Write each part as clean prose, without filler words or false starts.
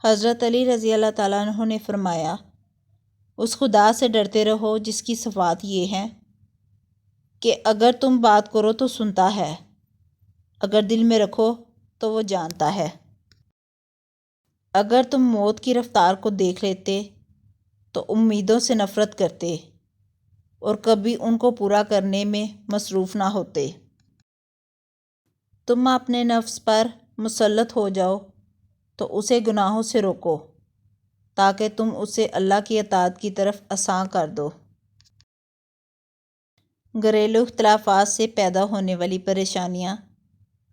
حضرت علی رضی اللہ تعالیٰ عنہ نے فرمایا، اس خدا سے ڈرتے رہو جس کی صفات یہ ہیں کہ اگر تم بات کرو تو سنتا ہے، اگر دل میں رکھو تو وہ جانتا ہے۔ اگر تم موت کی رفتار کو دیکھ لیتے تو امیدوں سے نفرت کرتے اور کبھی ان کو پورا کرنے میں مصروف نہ ہوتے۔ تم اپنے نفس پر مسلط ہو جاؤ تو اسے گناہوں سے روکو تاکہ تم اسے اللہ کی اطاعت کی طرف آساں کر دو۔ گھریلو اختلافات سے پیدا ہونے والی پریشانیاں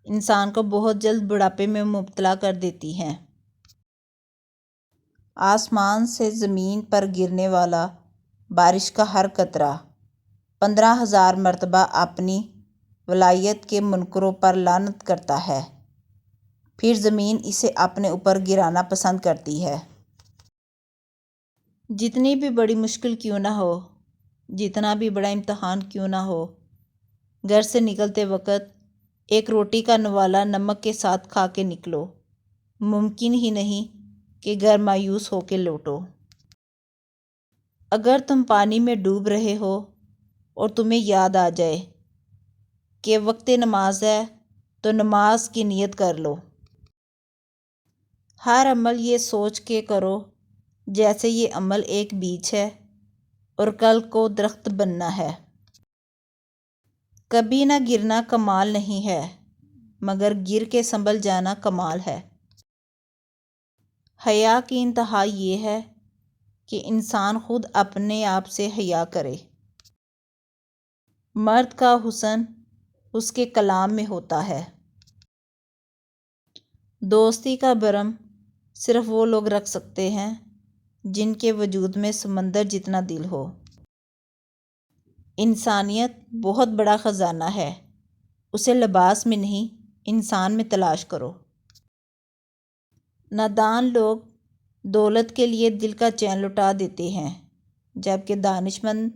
انسان کو بہت جلد بڑھاپے میں مبتلا کر دیتی ہیں۔ آسمان سے زمین پر گرنے والا بارش کا ہر قطرہ 15,000 مرتبہ اپنی ولایت کے منکروں پر لعنت کرتا ہے، پھر زمین اسے اپنے اوپر گرانا پسند کرتی ہے۔ جتنی بھی بڑی مشکل کیوں نہ ہو، جتنا بھی بڑا امتحان کیوں نہ ہو، گھر سے نکلتے وقت ایک روٹی کا نوالا نمک کے ساتھ کھا کے نکلو، ممکن ہی نہیں کہ گھر مایوس ہو کے لوٹو۔ اگر تم پانی میں ڈوب رہے ہو اور تمہیں یاد آ جائے کہ وقت نماز ہے تو نماز کی نیت کر لو۔ ہر عمل یہ سوچ کے کرو جیسے یہ عمل ایک بیج ہے اور کل کو درخت بننا ہے۔ کبھی نہ گرنا کمال نہیں ہے، مگر گر کے سنبھل جانا کمال ہے۔ حیا کی انتہا یہ ہے کہ انسان خود اپنے آپ سے حیا کرے۔ مرد کا حسن اس کے کلام میں ہوتا ہے۔ دوستی کا بھرم صرف وہ لوگ رکھ سکتے ہیں جن کے وجود میں سمندر جتنا دل ہو۔ انسانیت بہت بڑا خزانہ ہے، اسے لباس میں نہیں انسان میں تلاش کرو۔ نادان لوگ دولت کے لیے دل کا چین لٹا دیتے ہیں، جبکہ دانشمند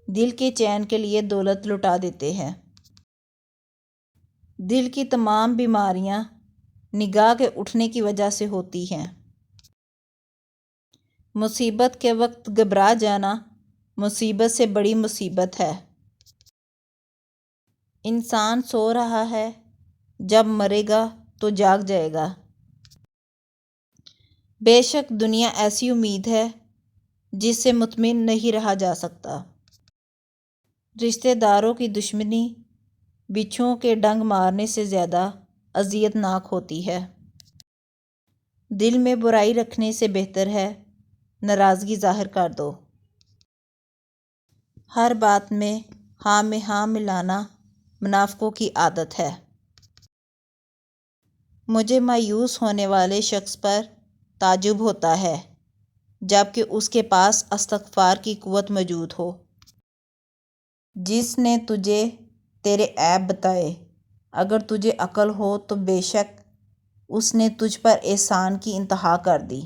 دل کے چین کے لیے دولت لٹا دیتے ہیں۔ دل کی تمام بیماریاں نگاہ کے اٹھنے کی وجہ سے ہوتی ہیں۔ مصیبت کے وقت گھبرا جانا مصیبت سے بڑی مصیبت ہے۔ انسان سو رہا ہے، جب مرے گا تو جاگ جائے گا۔ بے شک دنیا ایسی امید ہے جس سے مطمئن نہیں رہا جا سکتا۔ رشتہ داروں کی دشمنی بچھوؤں کے ڈنگ مارنے سے زیادہ اذیت ناک ہوتی ہے۔ دل میں برائی رکھنے سے بہتر ہے ناراضگی ظاہر کر دو۔ ہر بات میں ہاں میں ہاں ملانا منافقوں کی عادت ہے۔ مجھے مایوس ہونے والے شخص پر تعجب ہوتا ہے جبکہ اس کے پاس استغفار کی قوت موجود ہو۔ جس نے تجھے تیرے عیب بتائے، اگر تجھے عقل ہو تو بے شک اس نے تجھ پر احسان کی انتہا کر دی۔